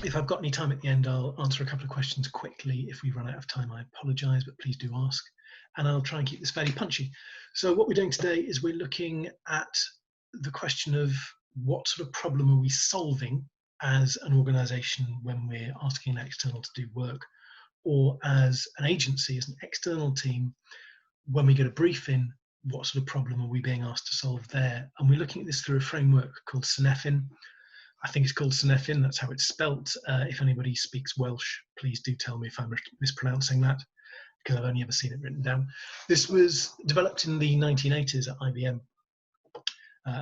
If I've got any time at the end, I'll answer a couple of questions quickly. If we run out of time, I apologise, but please do ask. And I'll try and keep this fairly punchy. So what we're doing today is we're looking at the question of what sort of problem are we solving as an organisation when we're asking an external to do work, or as an agency, as an external team, when we get a brief in, what sort of problem are we being asked to solve there? And we're looking at this through a framework called Cynefin. I think it's called Cynefin, that's how it's spelt. If anybody speaks Welsh, please do tell me if I'm mispronouncing that, because I've only ever seen it written down. This was developed in the 1980s at IBM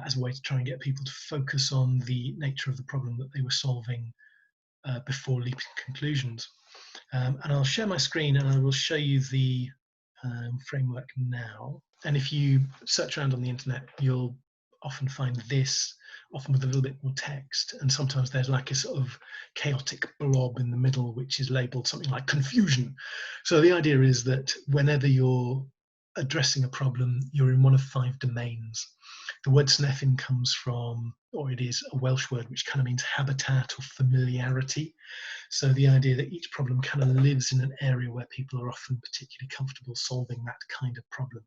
as a way to try and get people to focus on the nature of the problem that they were solving before leaping conclusions. And I'll share my screen and I will show you the framework now. And if you search around on the internet, you'll often find this, often with a little bit more text. And sometimes there's like a sort of chaotic blob in the middle, which is labeled something like confusion. So the idea is that whenever you're addressing a problem, you're in one of 5 domains. The word Cynefin comes from, or it is a Welsh word, which kind of means habitat or familiarity. So the idea that each problem kind of lives in an area where people are often particularly comfortable solving that kind of problem.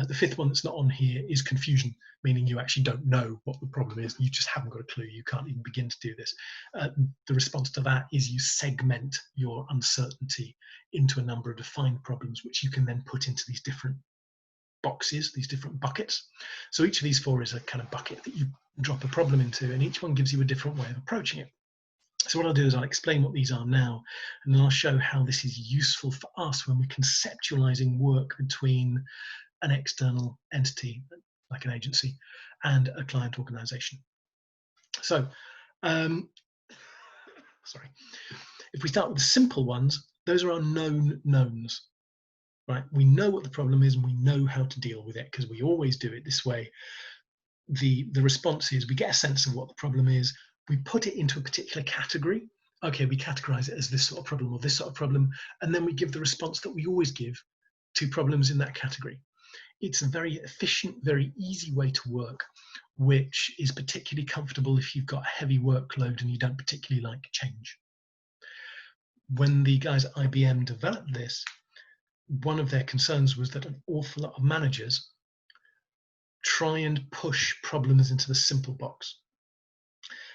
The 5th one that's not on here is confusion, meaning you actually don't know what the problem is. You just haven't got a clue. You can't even begin to do this. The response to that is you segment your uncertainty into a number of defined problems, which you can then put into these different boxes, these different buckets. So each of these 4 is a kind of bucket that you drop a problem into, and each one gives you a different way of approaching it. So what I'll do is I'll explain what these are now, and then I'll show how this is useful for us when we're conceptualizing work between an external entity, like an agency, and a client organization. So, sorry. If we start with the simple ones, those are our known knowns, right? We know what the problem is and we know how to deal with it because we always do it this way. The response is we get a sense of what the problem is, we put it into a particular category. Okay, we categorize it as this sort of problem or this sort of problem, and then we give the response that we always give to problems in that category. It's a very efficient, very easy way to work, which is particularly comfortable if you've got a heavy workload and you don't particularly like change. When the guys at IBM developed this, one of their concerns was that an awful lot of managers try and push problems into the simple box.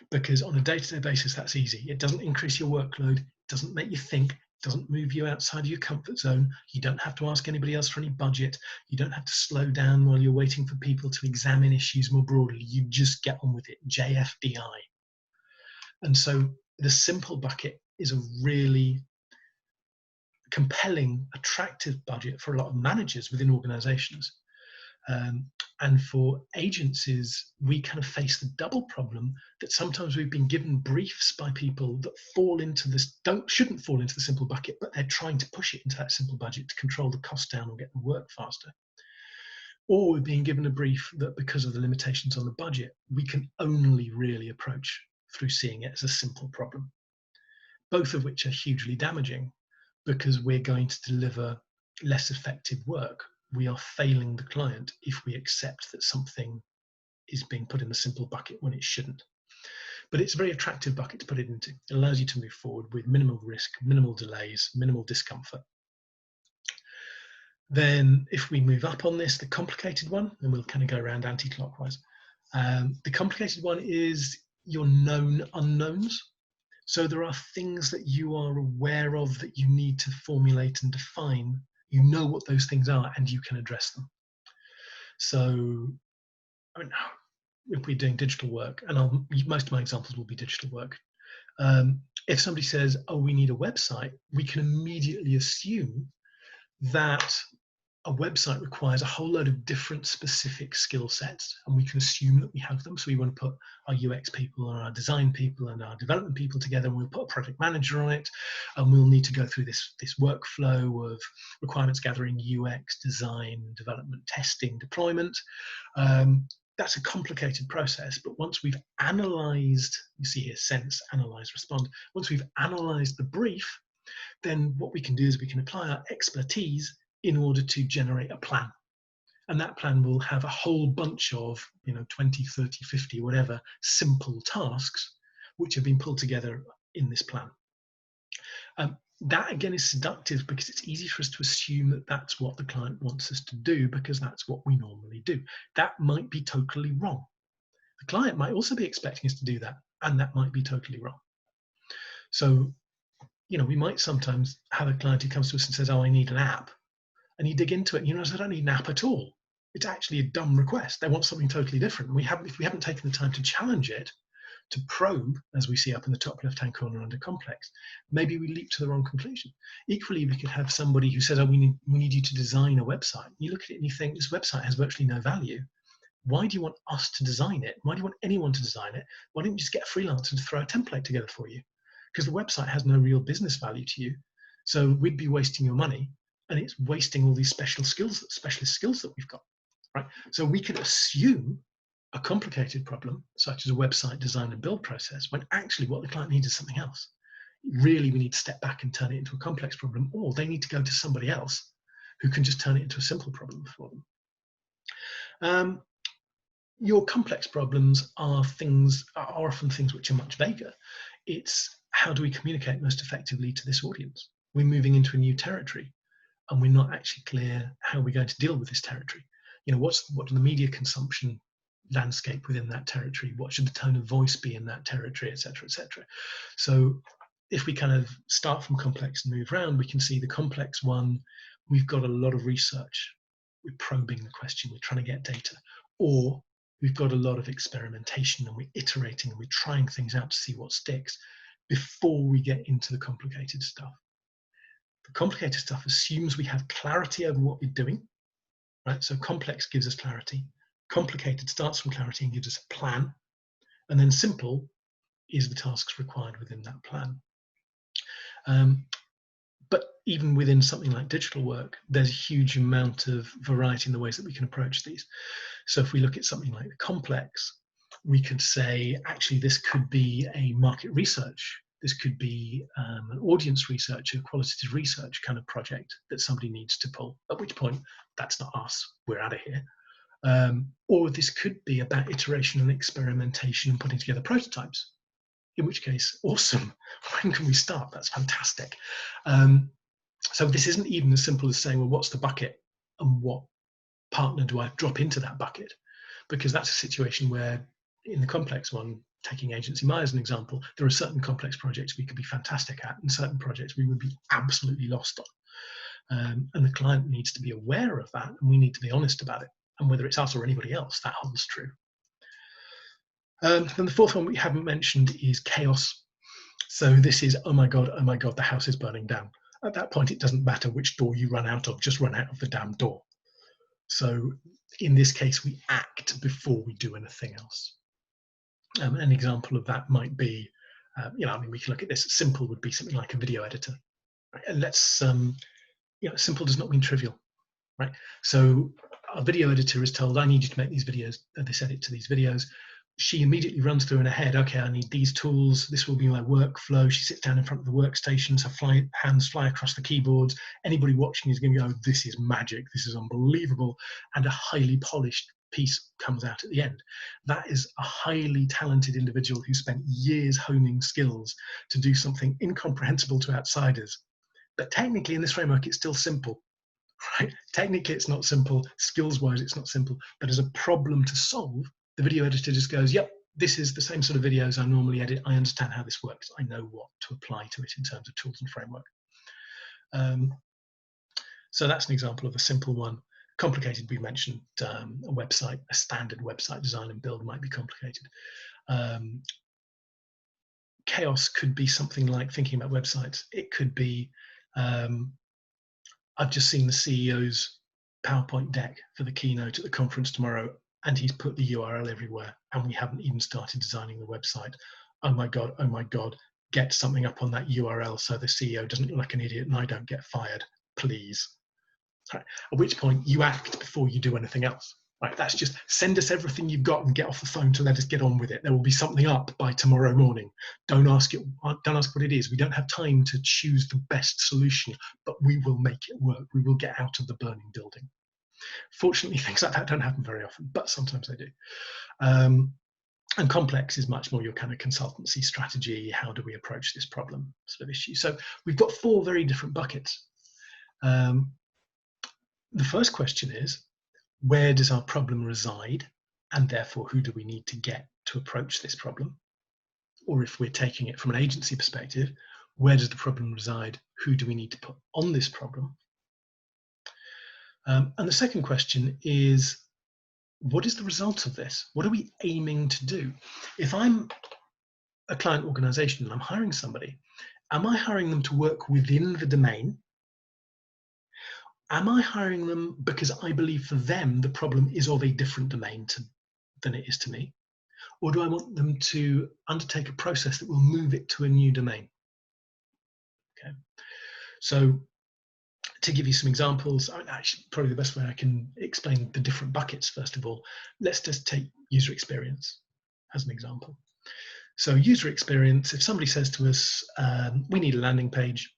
Because on a day-to-day basis, that's easy. It doesn't increase your workload, it doesn't make you think, doesn't move you outside of your comfort zone. You don't have to ask anybody else for any budget. You don't have to slow down while you're waiting for people to examine issues more broadly. You just get on with it, JFDI. And so the simple bucket is a really compelling, attractive budget for a lot of managers within organizations. And for agencies, we kind of face the double problem that sometimes we've been given briefs by people that fall into this, shouldn't fall into the simple bucket, but they're trying to push it into that simple budget to control the cost down or get the work faster. Or we're being given a brief that because of the limitations on the budget, we can only really approach through seeing it as a simple problem. Both of which are hugely damaging because we're going to deliver less effective work. We are failing the client if we accept that something is being put in the simple bucket when it shouldn't. But it's a very attractive bucket to put it into. It allows you to move forward with minimal risk, minimal delays, minimal discomfort. Then if we move up on this, the complicated one, and we'll kind of go around anti-clockwise. The complicated one is your known unknowns. So there are things that you are aware of that you need to formulate and define. You know what those things are and you can address them. So I mean, if we're doing digital work, and most of my examples will be digital work, if somebody says, oh, we need a website, we can immediately assume that a website requires a whole load of different specific skill sets, and we can assume that we have them. So we want to put our UX people and our design people and our development people together, and we'll put a project manager on it, and we'll need to go through this workflow of requirements gathering, UX, design, development, testing, deployment. That's a complicated process, but once we've analyzed, you see here, sense, analyze, respond. Once we've analyzed the brief, then what we can do is we can apply our expertise in order to generate a plan. And that plan will have a whole bunch of, 20, 30, 50, whatever, simple tasks, which have been pulled together in this plan. That again is seductive because it's easy for us to assume that that's what the client wants us to do because that's what we normally do. That might be totally wrong. The client might also be expecting us to do that, and that might be totally wrong. So, we might sometimes have a client who comes to us and says, "Oh, I need an app," and you dig into it, and I don't need an app at all. It's actually a dumb request. They want something totally different. If we haven't taken the time to challenge it, to probe, as we see up in the top left-hand corner under complex, maybe we leap to the wrong conclusion. Equally, we could have somebody who says, "Oh, we need you to design a website." You look at it and you think, this website has virtually no value. Why do you want us to design it? Why do you want anyone to design it? Why don't you just get a freelancer to throw a template together for you? Because the website has no real business value to you. So we'd be wasting your money, and it's wasting all these specialist skills that we've got, right? So we could assume a complicated problem, such as a website design and build process, when actually what the client needs is something else. Really, we need to step back and turn it into a complex problem, or they need to go to somebody else who can just turn it into a simple problem for them. Your complex problems are often things which are much vaguer. It's how do we communicate most effectively to this audience? We're moving into a new territory, and we're not actually clear how we're going to deal with this territory. What the media consumption landscape within that territory? What should the tone of voice be in that territory, etc., etc. So if we kind of start from complex and move around, we can see the complex one, we've got a lot of research. We're probing the question, we're trying to get data, or we've got a lot of experimentation and we're iterating and we're trying things out to see what sticks before we get into the complicated stuff. The complicated stuff assumes we have clarity over what we're doing, right? So complex gives us clarity. Complicated starts from clarity and gives us a plan. And then simple is the tasks required within that plan. But even within something like digital work, there's a huge amount of variety in the ways that we can approach these. So if we look at something like the complex, we could say, actually, this could be a market research. This could be an audience research, a qualitative research kind of project that somebody needs to pull, at which point, that's not us, we're out of here. Or this could be about iteration and experimentation and putting together prototypes, in which case, awesome. When can we start? That's fantastic. So this isn't even as simple as saying, well, what's the bucket and what partner do I drop into that bucket? Because that's a situation where in the complex one, taking Agency Maya as an example, there are certain complex projects we could be fantastic at and certain projects we would be absolutely lost on. And the client needs to be aware of that, and we need to be honest about it. And whether it's us or anybody else, that holds true. Then the fourth one we haven't mentioned is chaos. So this is, oh my God, the house is burning down. At that point, it doesn't matter which door you run out of, just run out of the damn door. So in this case, we act before we do anything else. An example of that might be, we can look at this. Simple would be something like a video editor. Right? And let's, simple does not mean trivial, right? So a video editor is told, I need you to make these videos, this edit to these videos. She immediately runs through in her head, okay, I need these tools. This will be my workflow. She sits down in front of the workstations, her hands fly across the keyboards. Anybody watching is going to go, this is magic. This is unbelievable. And a highly polished piece comes out at the end. That is a highly talented individual who spent years honing skills to do something incomprehensible to outsiders. But technically in this framework, it's still simple. Right? Technically, it's not simple. Skills-wise, it's not simple. But as a problem to solve, the video editor just goes, yep, this is the same sort of videos I normally edit. I understand how this works. I know what to apply to it in terms of tools and framework. So that's an example of a simple one. Complicated, we mentioned a website, a standard website design and build might be complicated. Chaos could be something like thinking about websites. It could be, I've just seen the CEO's PowerPoint deck for the keynote at the conference tomorrow, and he's put the URL everywhere, and we haven't even started designing the website. Oh my God, get something up on that URL so the CEO doesn't look like an idiot and I don't get fired, please. Right. At which point you act before you do anything else. Right. That's just send us everything you've got and get off the phone to let us get on with it. There will be something up by tomorrow morning. Don't ask what it is. We don't have time to choose the best solution, but we will make it work. We will get out of the burning building. Fortunately, things like that don't happen very often, but sometimes they do. And complex is much more your kind of consultancy strategy. How do we approach this problem sort of issue? So we've got 4 very different buckets. The first question is, where does our problem reside? And therefore, who do we need to get to approach this problem? Or if we're taking it from an agency perspective, where does the problem reside? Who do we need to put on this problem? And the second question is, what is the result of this? What are we aiming to do? If I'm a client organization and I'm hiring somebody, am I hiring them to work within the domain? Am I hiring them because I believe for them the problem is of a different domain than it is to me? Or do I want them to undertake a process that will move it to a new domain? Okay. So to give you some examples, actually probably the best way I can explain the different buckets, first of all, let's just take user experience as an example. So user experience, if somebody says to us, we need a landing page,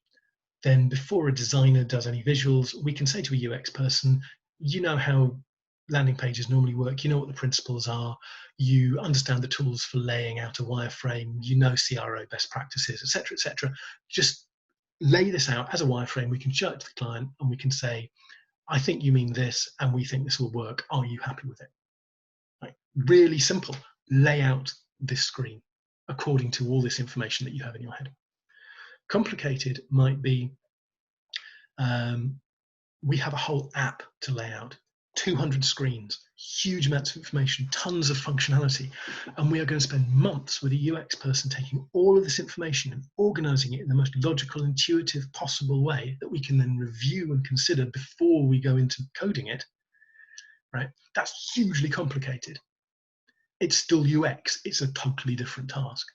then before a designer does any visuals, we can say to a UX person, you know how landing pages normally work, you know what the principles are, you understand the tools for laying out a wireframe, you know CRO best practices, etc. Just lay this out as a wireframe. We can show it to the client and we can say, I think you mean this and we think this will work. Are you happy with it? Right. Really simple. Lay out this screen according to all this information that you have in your head. Complicated might be, we have a whole app to lay out, 200 screens, huge amounts of information, tons of functionality, and we are going to spend months with a UX person taking all of this information and organizing it in the most logical, intuitive possible way that we can then review and consider before we go into coding it, right? That's hugely complicated. It's still UX, it's a totally different task.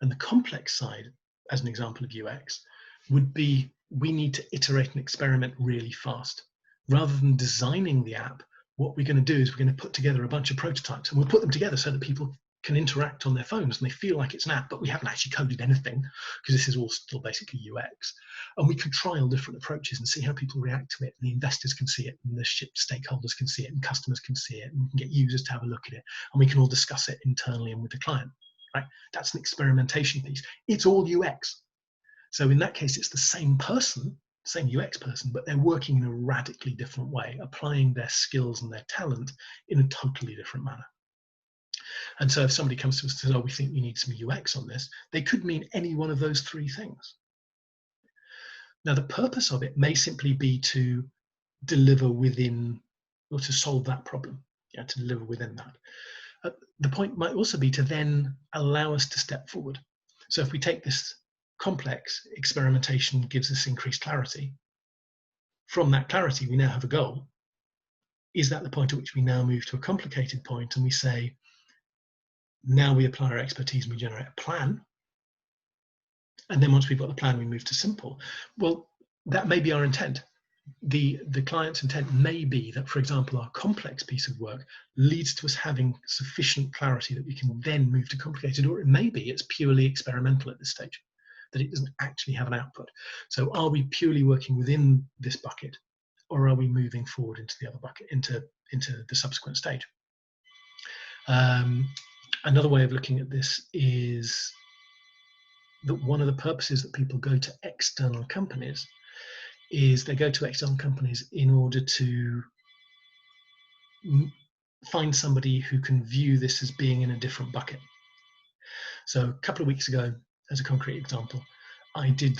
And the complex side, as an example of UX, would be we need to iterate and experiment really fast. Rather than designing the app, what we're going to do is we're going to put together a bunch of prototypes, and we'll put them together so that people can interact on their phones and they feel like it's an app, but we haven't actually coded anything because this is all still basically UX. And we can trial different approaches and see how people react to it. And the investors can see it, and the stakeholders can see it, and customers can see it, and we can get users to have a look at it, and we can all discuss it internally and with the client. Right? That's an experimentation piece. It's all UX. So in that case, it's the same person, same UX person, but they're working in a radically different way, applying their skills and their talent in a totally different manner. And so if somebody comes to us and says, oh, we think you need some UX on this, they could mean any one of those 3 things. Now, the purpose of it may simply be to deliver within, or to solve that problem, to deliver within that. The point might also be to then allow us to step forward. So if we take this complex, experimentation gives us increased clarity. From that clarity, we now have a goal. Is that the point at which we now move to a complicated point and we say, now we apply our expertise and we generate a plan? And then once we've got the plan, we move to simple. Well, that may be our intent. The client's intent may be that, for example, our complex piece of work leads to us having sufficient clarity that we can then move to complicated, or it may be it's purely experimental at this stage, that it doesn't actually have an output. So are we purely working within this bucket, or are we moving forward into the other bucket, into the subsequent stage? Another way of looking at this is that one of the purposes that people go to external companies is they go to external companies in order to find somebody who can view this as being in a different bucket. So a couple of weeks ago, as a concrete example, I did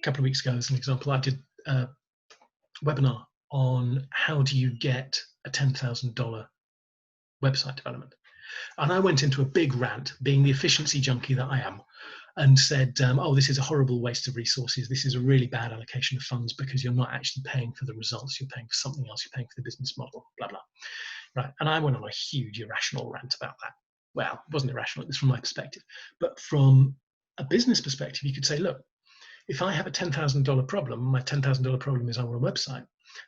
couple of weeks ago as an example, I did a webinar on how do you get a $10,000 website development. And I went into a big rant, being the efficiency junkie that I am, and said, oh, this is a horrible waste of resources. This is a really bad allocation of funds because you're not actually paying for the results. You're paying for something else. You're paying for the business model, blah, blah. Right. And I went on a huge irrational rant about that. Well, it wasn't irrational, it was from my perspective. But from a business perspective, you could say, look, if I have a $10,000 problem, my $10,000 problem is I want a website,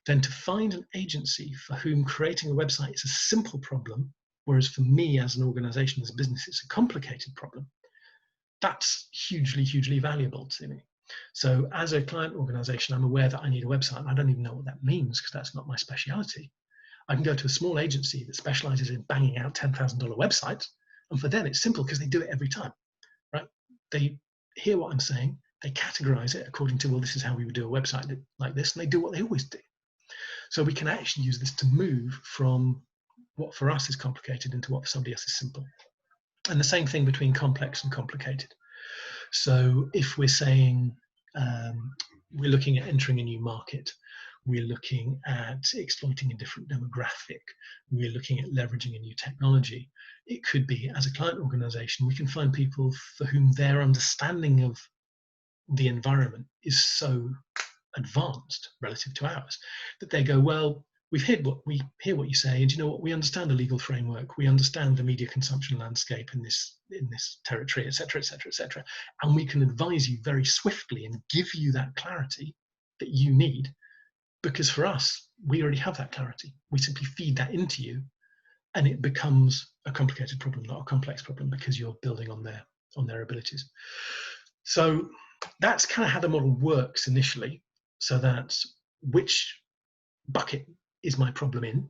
then to find an agency for whom creating a website is a simple problem, whereas for me as an organization, as a business, it's a complicated problem, that's hugely, hugely valuable to me. So as a client organization, I'm aware that I need a website, and I don't even know what that means because that's not my speciality. I can go to a small agency that specializes in banging out $10,000 websites, and for them it's simple because they do it every time, right? They hear what I'm saying, they categorize it according to, well, this is how we would do a website like this, and they do what they always do. So we can actually use this to move from what for us is complicated into what for somebody else is simple. And the same thing between complex and complicated. So if we're saying we're looking at entering a new market, we're looking at exploiting a different demographic, we're looking at leveraging a new technology, it could be, as a client organization, we can find people for whom their understanding of the environment is so advanced relative to ours that they go, well, we hear what you say, and you know what, we understand the legal framework, we understand the media consumption landscape in this territory, etc., etc., etc., and we can advise you very swiftly and give you that clarity that you need, because for us, we already have that clarity. We simply feed that into you, and it becomes a complicated problem, not a complex problem, because you're building on their abilities. So that's kind of how the model works initially. So that's which bucket is my problem in,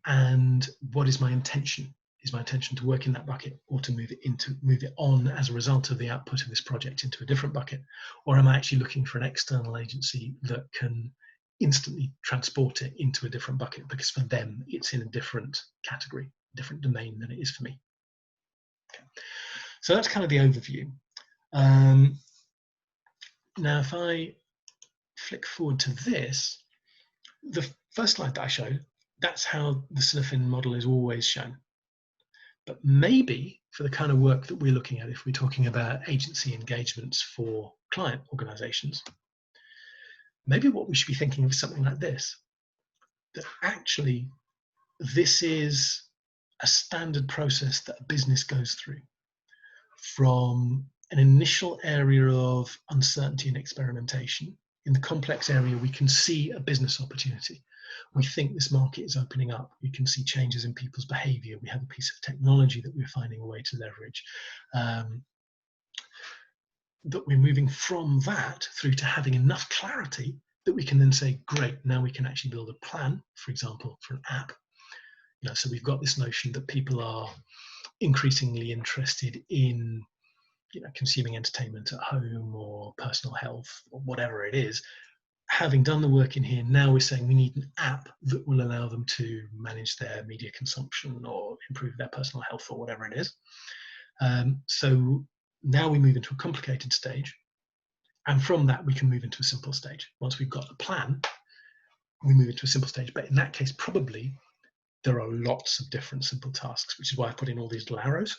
and what is my intention? Is my intention to work in that bucket, or to move it on as a result of the output of this project into a different bucket? Or am I actually looking for an external agency that can instantly transport it into a different bucket, because for them it's in a different category, different domain than it is for me? Okay. So that's kind of the overview. Now if I flick forward to this, the first slide that I showed, that's how the Cynefin model is always shown. But maybe for the kind of work that we're looking at, if we're talking about agency engagements for client organizations, maybe what we should be thinking of is something like this, that actually this is a standard process that a business goes through. From an initial area of uncertainty and experimentation, in the complex area, we can see a business opportunity. We think this market is opening up. We can see changes in people's behavior. We have a piece of technology that we're finding a way to leverage. That we're moving from that through to having enough clarity that we can then say, great, now we can actually build a plan, for example, for an app. So we've got this notion that people are increasingly interested in consuming entertainment at home or personal health or whatever it is. Having done the work in here, now we're saying we need an app that will allow them to manage their media consumption or improve their personal health or whatever it is. So now we move into a complicated stage, and from that we can move into a simple stage. Once we've got the plan, we move into a simple stage, but in that case probably there are lots of different simple tasks, which is why I put in all these little arrows.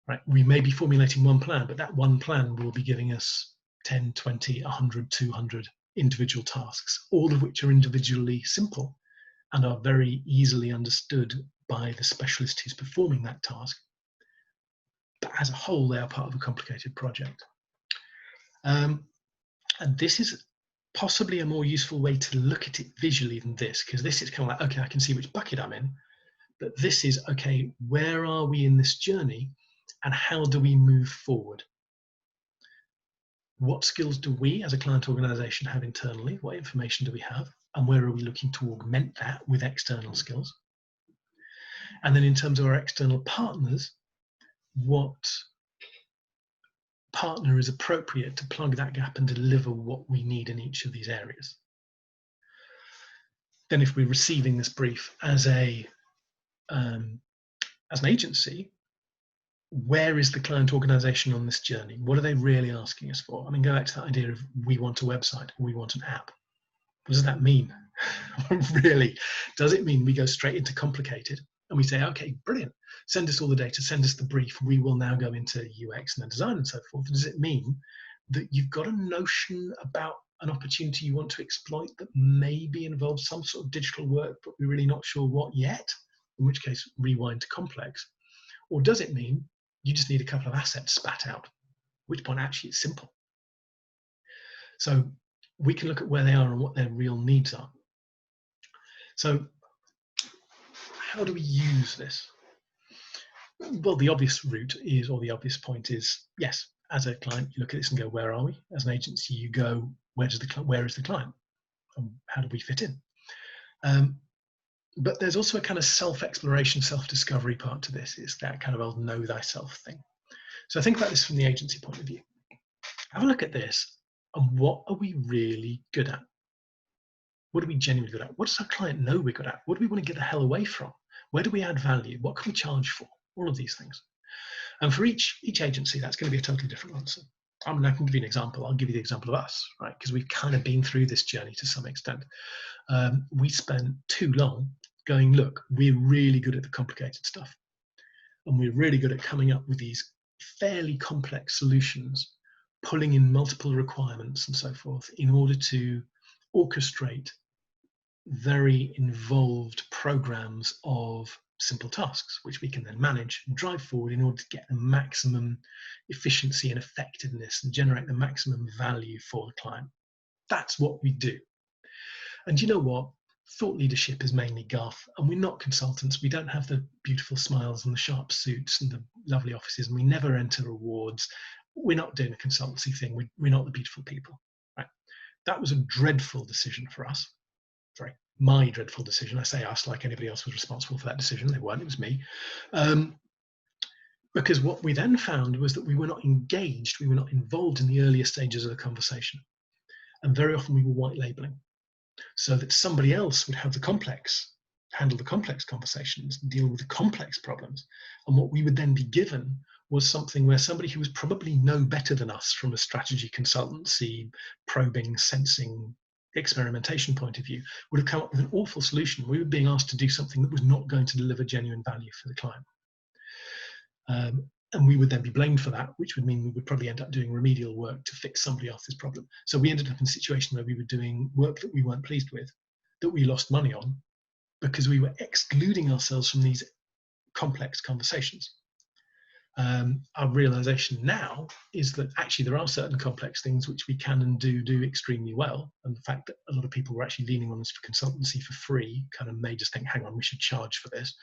Right? We may be formulating one plan, but that one plan will be giving us 10, 20, 100, 200 individual tasks, all of which are individually simple and are very easily understood by the specialist who's performing that task. But as a whole, they are part of a complicated project. And this is possibly a more useful way to look at it visually than this, because this is kind of like, okay, I can see which bucket I'm in, but this is, okay, where are we in this journey and how do we move forward? What skills do we as a client organization have internally? What information do we have? And where are we looking to augment that with external skills? And then in terms of our external partners, what partner is appropriate to plug that gap and deliver what we need in each of these areas? Then if we're receiving this brief as an agency, where is the client organization on this journey? What are they really asking us for? I mean, go back to that idea of we want a website, or we want an app. What does that mean? Really, does it mean we go straight into complicated and we say, okay, brilliant, send us all the data, send us the brief, we will now go into UX and then design and so forth? Does it mean that you've got a notion about an opportunity you want to exploit that maybe involves some sort of digital work, but we're really not sure what yet, in which case rewind to complex? Or does it mean you just need a couple of assets spat out, at which point actually it's simple? So we can look at where they are and what their real needs are. So how do we use this? Well, the obvious route is, or the obvious point is, yes, as a client, you look at this and go, where are we? As an agency, you go, where is the client? And how do we fit in? Um, but there's also a kind of self-exploration, self-discovery part to this. It's that kind of old know thyself thing. So think about this from the agency point of view. Have a look at this, and what are we really good at? What are we genuinely good at? What does our client know we're good at? What do we want to get the hell away from? Where do we add value? What can we charge for? All of these things. And for each agency, that's going to be a totally different answer. I mean, I can give you an example. I'll give you the example of us, right? Because we've kind of been through this journey to some extent. We spent too long going, look, we're really good at the complicated stuff. And we're really good at coming up with these fairly complex solutions, pulling in multiple requirements and so forth in order to orchestrate very involved programs of simple tasks, which we can then manage and drive forward in order to get the maximum efficiency and effectiveness and generate the maximum value for the client. That's what we do. And you know what? Thought leadership is mainly guff, and we're not consultants. We don't have the beautiful smiles and the sharp suits and the lovely offices, and we never enter awards. We're not doing a consultancy thing. We're not the beautiful people. Right? That was a dreadful decision for us. Sorry, my dreadful decision. I say us like anybody else was responsible for that decision. They weren't, it was me. Because what we then found was that we were not engaged, we were not involved in the earlier stages of the conversation. And very often we were white labeling, so that somebody else would have handle the complex conversations, deal with the complex problems. And what we would then be given was something where somebody who was probably no better than us from a strategy consultancy, probing, sensing, experimentation point of view would have come up with an awful solution. We were being asked to do something that was not going to deliver genuine value for the client. And we would then be blamed for that, which would mean we would probably end up doing remedial work to fix somebody else's problem. So we ended up in a situation where we were doing work that we weren't pleased with, that we lost money on, because we were excluding ourselves from these complex conversations. Our realization now is that actually there are certain complex things which we can and do extremely well. And the fact that a lot of people were actually leaning on us for consultancy for free kind of made us think, hang on, we should charge for this.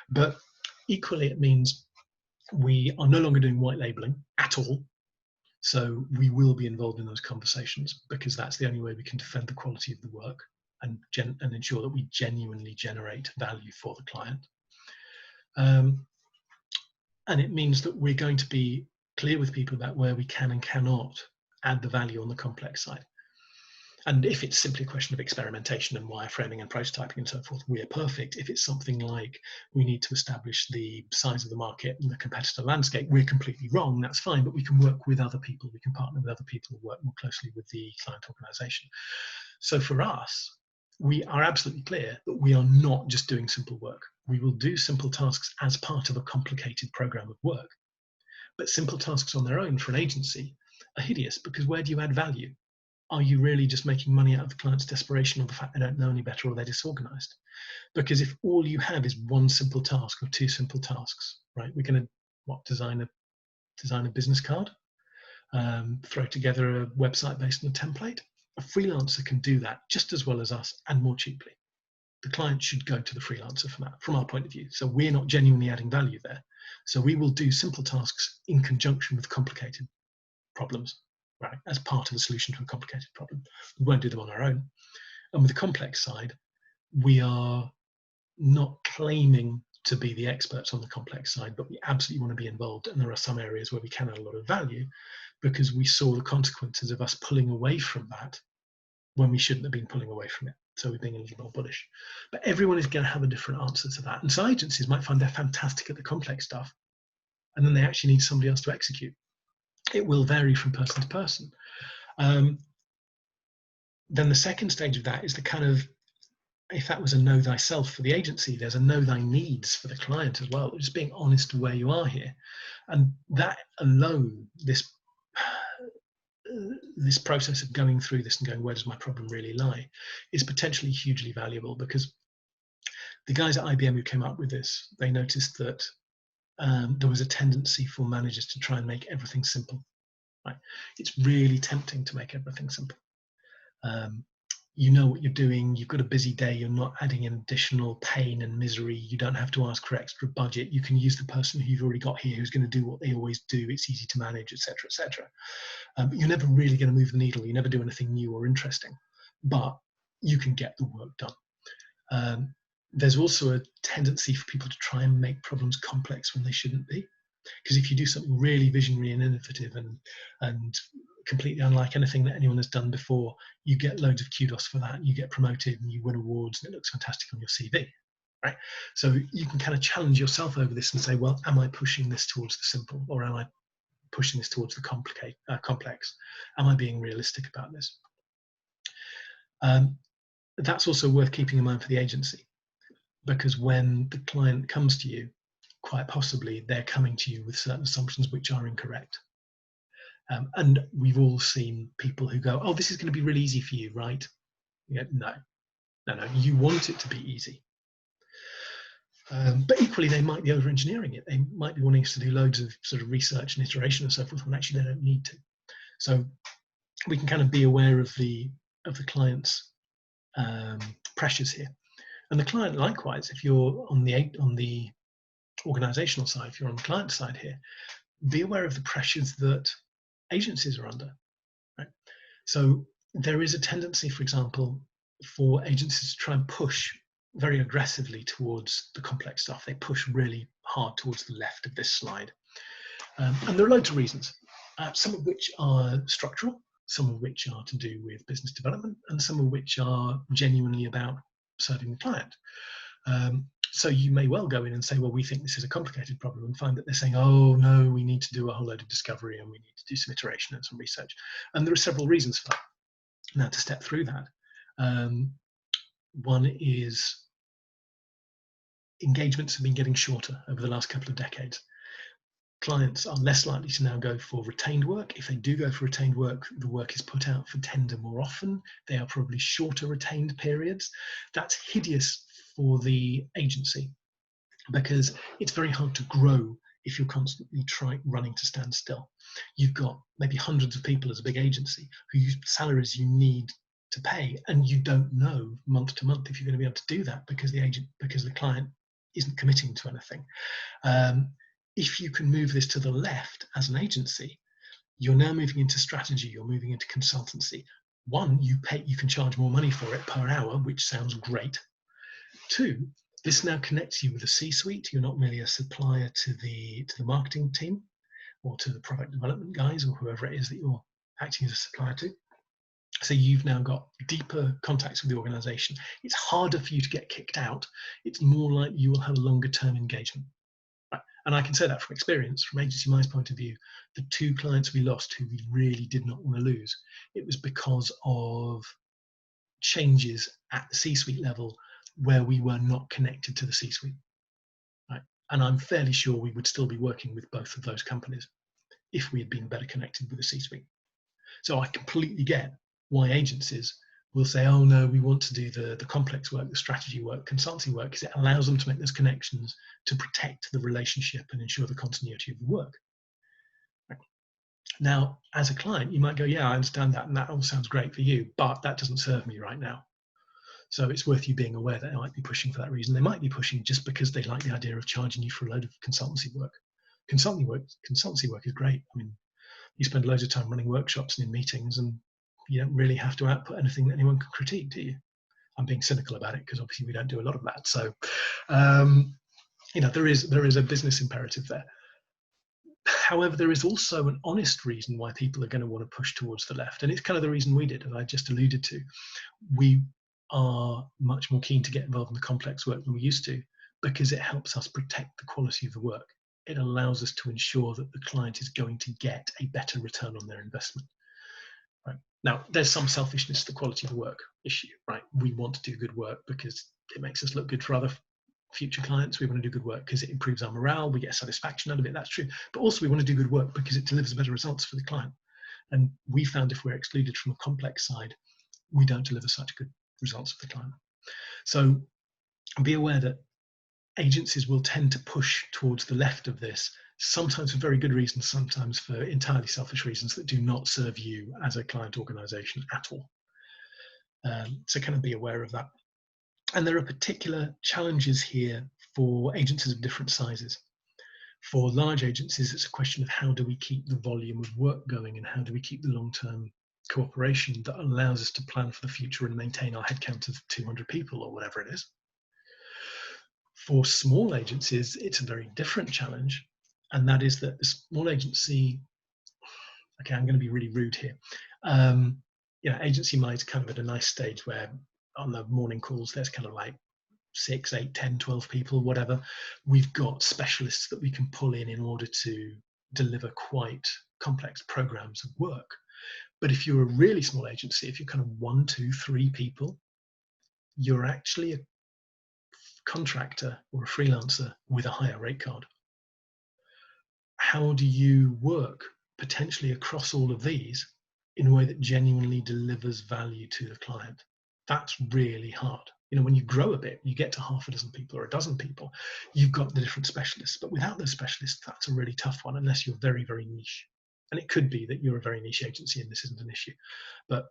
But equally, it means we are no longer doing white labeling at all. So we will be involved in those conversations, because that's the only way we can defend the quality of the work and ensure that we genuinely generate value for the client. And it means that we're going to be clear with people about where we can and cannot add the value on the complex side. And if it's simply a question of experimentation and wireframing and prototyping and so forth, we're perfect. If it's something like we need to establish the size of the market and the competitor landscape, we're completely wrong. That's fine, but we can work with other people. We can partner with other people, work more closely with the client organization. So for us, we are absolutely clear that we are not just doing simple work. We will do simple tasks as part of a complicated program of work. But simple tasks on their own for an agency are hideous, because where do you add value? Are you really just making money out of the client's desperation or the fact they don't know any better or they're disorganized? Because if all you have is one simple task or two simple tasks, right? We're going to design a business card, throw together a website based on a template. A freelancer can do that just as well as us and more cheaply. The client should go to the freelancer for that, from our point of view. So we're not genuinely adding value there. So we will do simple tasks in conjunction with complicated problems, right, as part of the solution to a complicated problem. We won't do them on our own. And with the complex side, we are not claiming to be the experts on the complex side, but we absolutely want to be involved. And there are some areas where we can add a lot of value, because we saw the consequences of us pulling away from that when we shouldn't have been pulling away from it. So we're being a little more bullish. But everyone is going to have a different answer to that. And so agencies might find they're fantastic at the complex stuff, and then they actually need somebody else to execute. It will vary from person to person. Then the second stage of that is the kind of, if that was a know thyself for the agency, there's a know thy needs for the client as well. Just being honest to where you are here. And that alone, this process of going through this and going, where does my problem really lie, is potentially hugely valuable, because the guys at IBM who came up with this, they noticed that there was a tendency for managers to try and make everything simple. Right? It's really tempting to make everything simple. You know what you're doing, you've got a busy day, you're not adding in additional pain and misery, you don't have to ask for extra budget, you can use the person who you've already got here who's going to do what they always do, it's easy to manage, etc., etc. You're never really going to move the needle, you never do anything new or interesting. But you can get the work done. There's also a tendency for people to try and make problems complex when they shouldn't be. Because if you do something really visionary and innovative and completely unlike anything that anyone has done before, you get loads of kudos for that, and you get promoted and you win awards and it looks fantastic on your CV, right? So you can kind of challenge yourself over this and say, well, am I pushing this towards the simple, or am I pushing this towards the complex? Am I being realistic about this? That's also worth keeping in mind for the agency, because when the client comes to you, quite possibly they're coming to you with certain assumptions which are incorrect. And we've all seen people who go, oh, this is going to be really easy for you, right? Yeah, no, you want it to be easy. But equally, they might be over-engineering it. They might be wanting us to do loads of sort of research and iteration and so forth, when actually they don't need to. So we can kind of be aware of the client's pressures here. And the client, likewise, if you're on the organizational side, if you're on the client side here, be aware of the pressures that agencies are under, right? So there is a tendency, for example, for agencies to try and push very aggressively towards the complex stuff. They push really hard towards the left of this slide. And there are loads of reasons, some of which are structural, some of which are to do with business development, and some of which are genuinely about serving the client. So you may well go in and say, well, we think this is a complicated problem, and find that they're saying, oh, no, we need to do a whole load of discovery and we need to do some iteration and some research. And there are several reasons for that. Now, to step through that, one is engagements have been getting shorter over the last couple of decades. Clients are less likely to now go for retained work. If they do go for retained work, the work is put out for tender more often. They are probably shorter retained periods. That's hideous for the agency, because it's very hard to grow if you're constantly running to stand still. You've got maybe hundreds of people as a big agency whose salaries you need to pay, and you don't know month to month if you're going to be able to do that because the client isn't committing to anything. If you can move this to the left as an agency, you're now moving into strategy, you're moving into consultancy. One, you can charge more money for it per hour, which sounds great. Two, this now connects you with the C-suite. You're not merely a supplier to the marketing team or to the product development guys or whoever it is that you're acting as a supplier to. So you've now got deeper contacts with the organization. It's harder for you to get kicked out. It's more like you will have a longer term engagement. Right? And I can say that from experience, from Agency Mine's point of view. The two clients we lost who we really did not want to lose, it was because of changes at the C-suite level where we were not connected to the C-suite. Right? And I'm fairly sure we would still be working with both of those companies if we had been better connected with the C-suite. So I completely get why agencies will say, oh no, we want to do the complex work, the strategy work, consultancy work, because it allows them to make those connections to protect the relationship and ensure the continuity of the work. Right. Now, as a client, you might go, yeah, I understand that, and that all sounds great for you, but that doesn't serve me right now. So it's worth you being aware that they might be pushing for that reason. They might be pushing just because they like the idea of charging you for a load of consultancy work. Consultancy work is great. I mean, you spend loads of time running workshops and in meetings, and you don't really have to output anything that anyone can critique, do you? I'm being cynical about it because obviously we don't do a lot of that. So, there is a business imperative there. However, there is also an honest reason why people are going to want to push towards the left, and it's kind of the reason we did, as I just alluded to. We are much more keen to get involved in the complex work than we used to, because it helps us protect the quality of the work. It allows us to ensure that the client is going to get a better return on their investment. Right? Now, there's some selfishness to the quality of the work issue, right? We want to do good work because it makes us look good for other future clients. We want to do good work because it improves our morale, we get satisfaction out of it, that's true. But also we want to do good work because it delivers better results for the client. And we found if we're excluded from a complex side, we don't deliver such good results for the client. So be aware that agencies will tend to push towards the left of this, sometimes for very good reasons, sometimes for entirely selfish reasons that do not serve you as a client organization at all. So kind of be aware of that. And there are particular challenges here for agencies of different sizes. For large agencies, it's a question of how do we keep the volume of work going and how do we keep the long-term cooperation that allows us to plan for the future and maintain our headcount of 200 people or whatever it is. For small agencies, it's a very different challenge, and that is that the small agency, okay, I'm going to be really rude here. Agency might kind of at a nice stage where on the morning calls, there's kind of like 6, 8, 10, 12 people, whatever. We've got specialists that we can pull in order to deliver quite complex programs of work. But if you're a really small agency, if you're kind of 1, 2, 3 people, you're actually a contractor or a freelancer with a higher rate card. How do you work potentially across all of these in a way that genuinely delivers value to the client? That's really hard. When you grow a bit, you get to half a dozen people or a dozen people, you've got the different specialists. But without those specialists, that's a really tough one unless you're very, very niche. And it could be that you're a very niche agency and this isn't an issue. But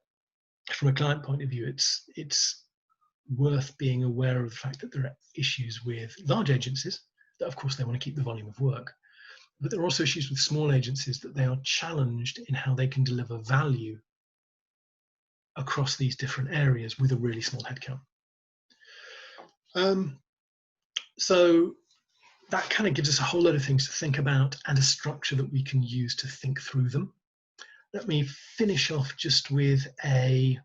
from a client point of view, it's worth being aware of the fact that there are issues with large agencies that, of course, they want to keep the volume of work. But there are also issues with small agencies that they are challenged in how they can deliver value across these different areas with a really small headcount. So that kind of gives us a whole load of things to think about and a structure that we can use to think through them. Let me finish off just with a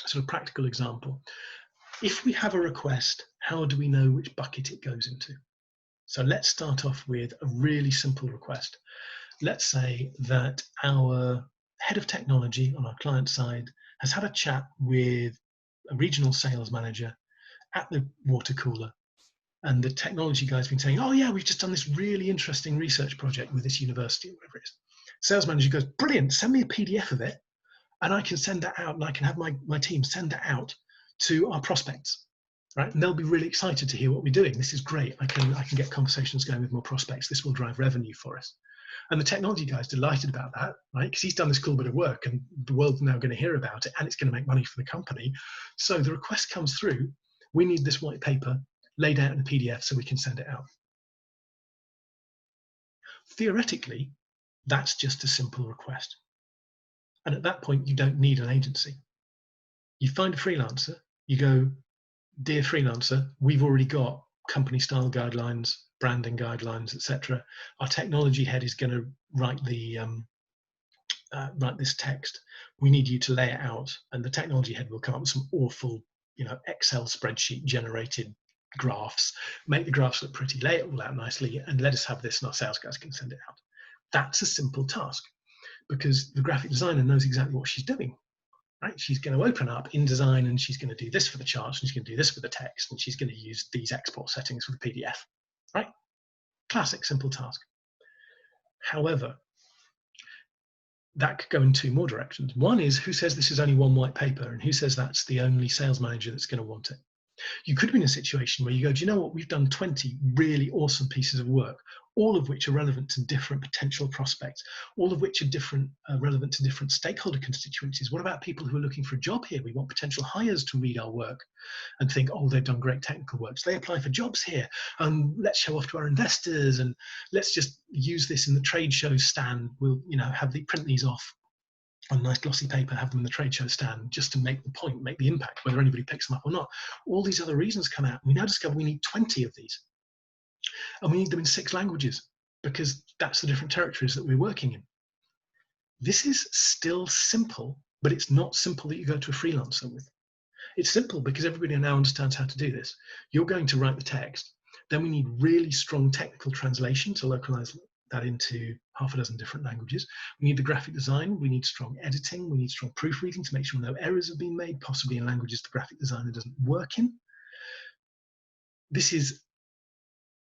sort of practical example. If we have a request, how do we know which bucket it goes into? So let's start off with a really simple request. Let's say that our head of technology on our client side has had a chat with a regional sales manager at the water cooler. And the technology guy's been saying, oh yeah, we've just done this really interesting research project with this university, or whatever it is. Sales manager goes, brilliant, send me a PDF of it and I can send that out and I can have my team send that out to our prospects, right? And they'll be really excited to hear what we're doing. This is great. I can get conversations going with more prospects. This will drive revenue for us. And the technology guy's delighted about that, right? Because he's done this cool bit of work and the world's now going to hear about it and it's going to make money for the company. So the request comes through. We need this white paper laid out in a PDF so we can send it out. Theoretically, that's just a simple request. And at that point, you don't need an agency. You find a freelancer, you go, dear freelancer, we've already got company style guidelines, branding guidelines, etc. Our technology head is going to write write this text. We need you to lay it out, and the technology head will come up with some awful, Excel spreadsheet generated graphs, make the graphs look pretty, lay it all out nicely, and let us have this, and our sales guys can send it out. That's a simple task because the graphic designer knows exactly what she's doing. Right? She's going to open up InDesign and she's going to do this for the charts and she's going to do this for the text and she's going to use these export settings for the PDF, right? Classic simple task. However, that could go in 2 more directions. One is who says this is only one white paper and who says that's the only sales manager that's going to want it. You could be in a situation where you go, do you know what? We've done 20 really awesome pieces of work, all of which are relevant to different potential prospects, all of which are relevant to different stakeholder constituencies. What about people who are looking for a job here? We want potential hires to read our work and think, oh, they've done great technical work. So they apply for jobs here. Let's show off to our investors and let's just use this in the trade show stand. We'll, print these off on nice glossy paper, have them in the trade show stand just to make the point, make the impact, whether anybody picks them up or not. All these other reasons come out. We now discover we need 20 of these. And we need them in 6 languages because that's the different territories that we're working in. This is still simple, but it's not simple that you go to a freelancer with. It's simple because everybody now understands how to do this. You're going to write the text. Then we need really strong technical translation to localize that into half a dozen different languages. We need the graphic design, we need strong editing, we need strong proofreading to make sure no errors have been made, possibly in languages the graphic designer doesn't work in. This is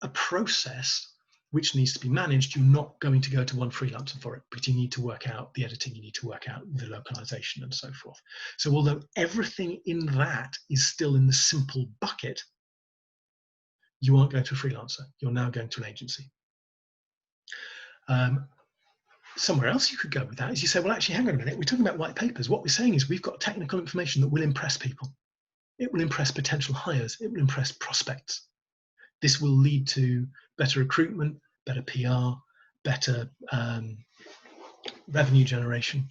a process which needs to be managed. You're not going to go to one freelancer for it, but you need to work out the editing, you need to work out the localization and so forth. So although everything in that is still in the simple bucket, you aren't going to a freelancer, you're now going to an agency. Somewhere else you could go with that is you say, well, actually, hang on a minute, we're talking about white papers. What we're saying is we've got technical information that will impress people. It will impress potential hires. It will impress prospects. This will lead to better recruitment, better PR, better revenue generation.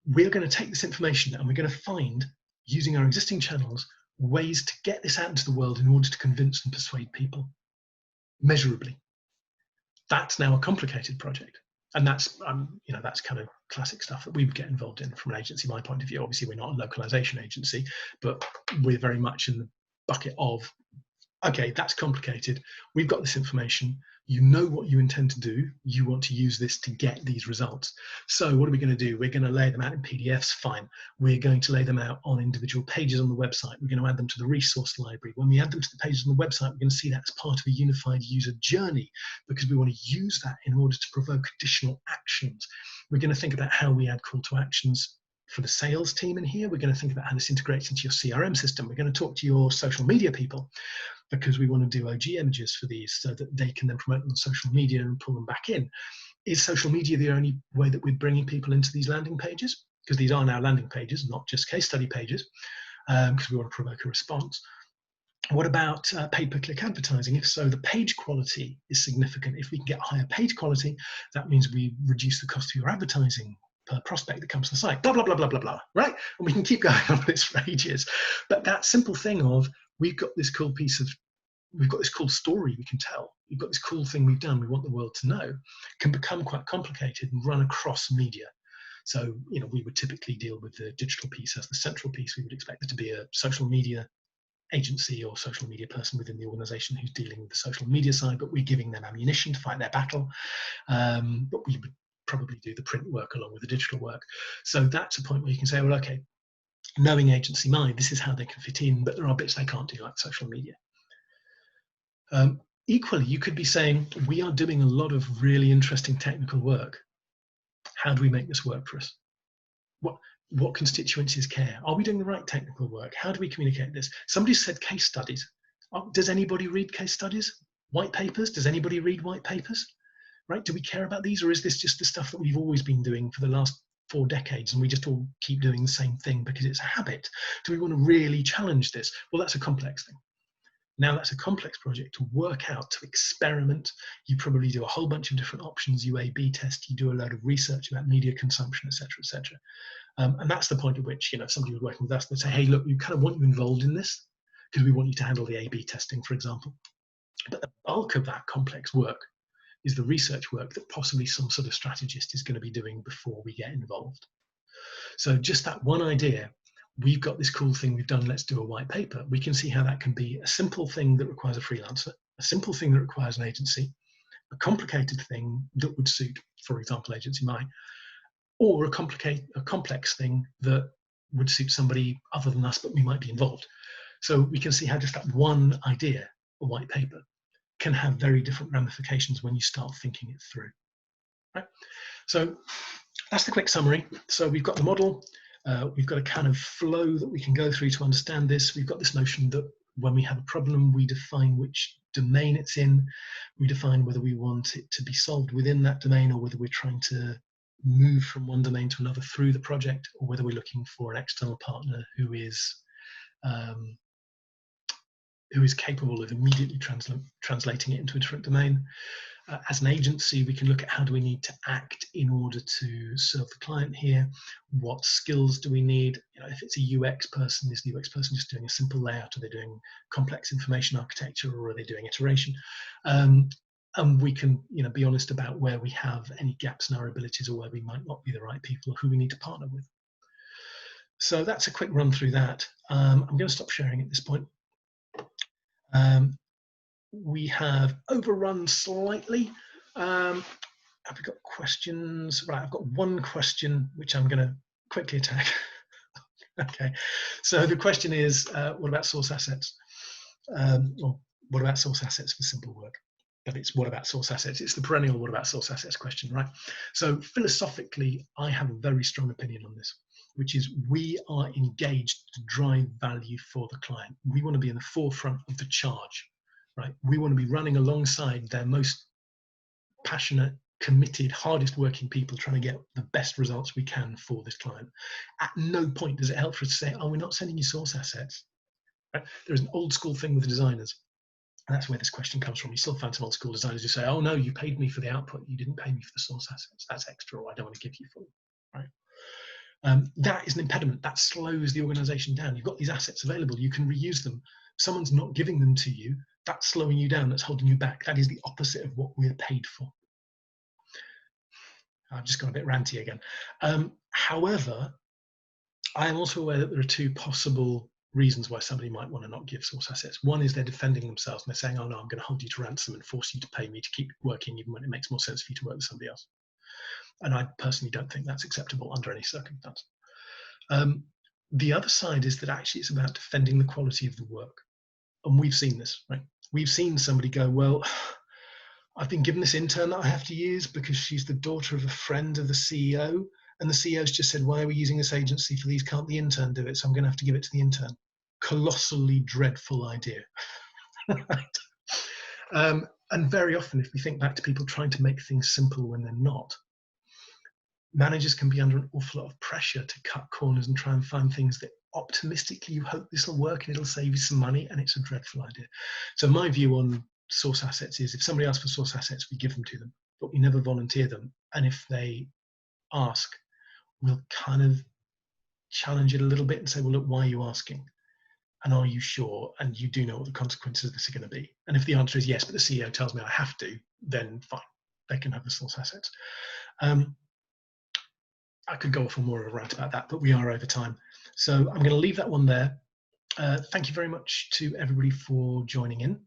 We're going to take this information and we're going to find, using our existing channels, ways to get this out into the world in order to convince and persuade people measurably. That's now a complicated project. And that's, that's kind of classic stuff that we would get involved in from an agency, my point of view. Obviously, we're not a localization agency, but we're very much in the bucket of, okay, that's complicated. We've got this information. You know what you intend to do. You want to use this to get these results. So what are we going to do? We're going to lay them out in PDFs. Fine. We're going to lay them out on individual pages on the website. We're going to add them to the resource library. When we add them to the pages on the website, we're going to see that as part of a unified user journey, because we want to use that in order to provoke additional actions. We're going to think about how we add call to actions for the sales team in here. We're going to think about how this integrates into your CRM system. We're going to talk to your social media people, because we want to do OG images for these so that they can then promote them on social media and pull them back in. Is social media the only way that we're bringing people into these landing pages? Because these are now landing pages, not just case study pages, because we want to provoke a response. What about pay-per-click advertising? If so, the page quality is significant. If we can get higher page quality, that means we reduce the cost of your advertising per prospect that comes to the site, blah, blah, blah, blah, blah, blah, right? And we can keep going on this for ages. But that simple thing of, we've got this cool story we can tell, we've got this cool thing we've done, we want the world to know, can become quite complicated and run across media. So, we would typically deal with the digital piece as the central piece. We would expect there to be a social media agency or social media person within the organization who's dealing with the social media side, but we're giving them ammunition to fight their battle. But we would probably do the print work along with the digital work. So that's a point where you can say, well, okay, knowing agency mind, this is how they can fit in, but there are bits they can't do, like social media. Equally, you could be saying, we are doing a lot of really interesting technical work. How do we make this work for us? What constituencies care? Are we doing the right technical work? How do we communicate this? Somebody said case studies. Does anybody read case studies? White papers? Does anybody read white papers? Right? Do we care about these, or is this just the stuff that we've always been doing for the last 4 decades and we just all keep doing the same thing because it's a habit? Do we want to really challenge this? Well, that's a complex thing. Now that's a complex project to work out, to experiment. You probably do a whole bunch of different options. You A/B test, you do a load of research about media consumption, etc., etc. And that's the point at which, if somebody was working with us, they'd say, hey, look, we kind of want you involved in this because we want you to handle the A/B testing, for example. But the bulk of that complex work is the research work that possibly some sort of strategist is going to be doing before we get involved. So just that one idea, we've got this cool thing we've done, let's do a white paper. We can see how that can be a simple thing that requires a freelancer, a simple thing that requires an agency, a complicated thing that would suit, for example, Agency Mine, or a complex thing that would suit somebody other than us, but we might be involved. So we can see how just that one idea, a white paper, can have very different ramifications when you start thinking it through. Right? So that's the quick summary. So we've got the model. We've got a kind of flow that we can go through to understand this. We've got this notion that when we have a problem, we define which domain it's in. We define whether we want it to be solved within that domain, or whether we're trying to move from one domain to another through the project, or whether we're looking for an external partner who is capable of immediately translating it into a different domain. As an agency, we can look at how do we need to act in order to serve the client here. What skills do we need? If it's a UX person, is the UX person just doing a simple layout? Are they doing complex information architecture, or are they doing iteration? And we can, be honest about where we have any gaps in our abilities, or where we might not be the right people, or who we need to partner with. So that's a quick run through that. I'm going to stop sharing at this point. We have overrun slightly. Have we got questions? Right, I've got one question which I'm going to quickly attack. Okay, so the question is, what about source assets? Or what about source assets for simple work? But it's what about source assets? It's the perennial what about source assets question, right? So philosophically, I have a very strong opinion on this, which is we are engaged to drive value for the client. We want to be in the forefront of the charge, right? We want to be running alongside their most passionate, committed, hardest working people, trying to get the best results we can for this client. At no point does it help for us to say, oh, we're not sending you source assets. Right? There's an old school thing with the designers. And that's where this question comes from. You still find some old school designers who say, oh no, you paid me for the output, you didn't pay me for the source assets. That's extra, or I don't want to give you full, right? That is an impediment. That slows the organization down. You've got these assets available, you can reuse them. Someone's not giving them to you, that's slowing you down, that's holding you back. That is the opposite of what we're paid for. I've just got a bit ranty again. However, I am also aware that there are two possible reasons why somebody might want to not give source assets. One is they're defending themselves and they're saying, oh no, I'm going to hold you to ransom and force you to pay me to keep working even when it makes more sense for you to work with somebody else. And I personally don't think that's acceptable under any circumstance. The other side is that actually it's about defending the quality of the work. And we've seen this, right? We've seen somebody go, well, I've been given this intern that I have to use because she's the daughter of a friend of the CEO. And the CEO's just said, why are we using this agency for these? Can't the intern do it? So I'm going to have to give it to the intern. Colossally dreadful idea. Right? And very often, if we think back to people trying to make things simple when they're not, managers can be under an awful lot of pressure to cut corners and try and find things that optimistically you hope this will work and it'll save you some money, and it's a dreadful idea. So my view on source assets is if somebody asks for source assets, we give them to them, but we never volunteer them. And if they ask, we'll kind of challenge it a little bit and say, well, look, why are you asking? And are you sure? And you do know what the consequences of this are going to be. And if the answer is yes, but the CEO tells me I have to, then fine, they can have the source assets. I could go off on more of a rant about that, but we are over time. So I'm going to leave that one there. Thank you very much to everybody for joining in.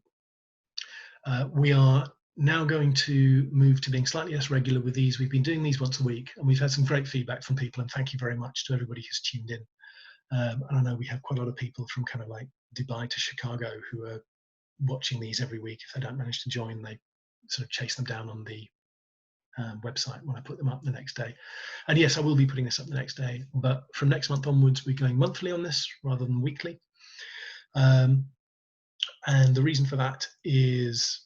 We are now going to move to being slightly less regular with these. We've been doing these once a week, and we've had some great feedback from people, and thank you very much to everybody who's tuned in. And I know we have quite a lot of people from kind of like Dubai to Chicago who are watching these every week. If they don't manage to join, they sort of chase them down on the website when I put them up the next day. And yes, I will be putting this up the next day, but from next month onwards, we're going monthly on this rather than weekly. And the reason for that is,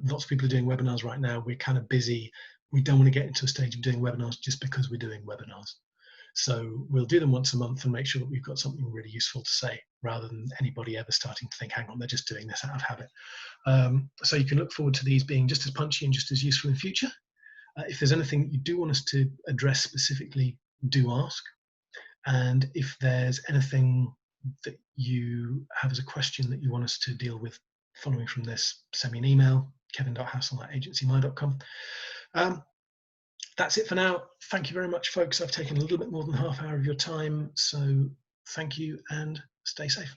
lots of people are doing webinars right now. We're kind of busy. We don't want to get into a stage of doing webinars just because we're doing webinars. So we'll do them once a month and make sure that we've got something really useful to say, rather than anybody ever starting to think, hang on, they're just doing this out of habit. So you can look forward to these being just as punchy and just as useful in future. If there's anything that you do want us to address specifically, do ask. And if there's anything that you have as a question that you want us to deal with following from this, send me an email, kevin.hassel@agencymy.com. That's it for now. Thank you very much, folks. I've taken a little bit more than half hour of your time, so thank you and stay safe.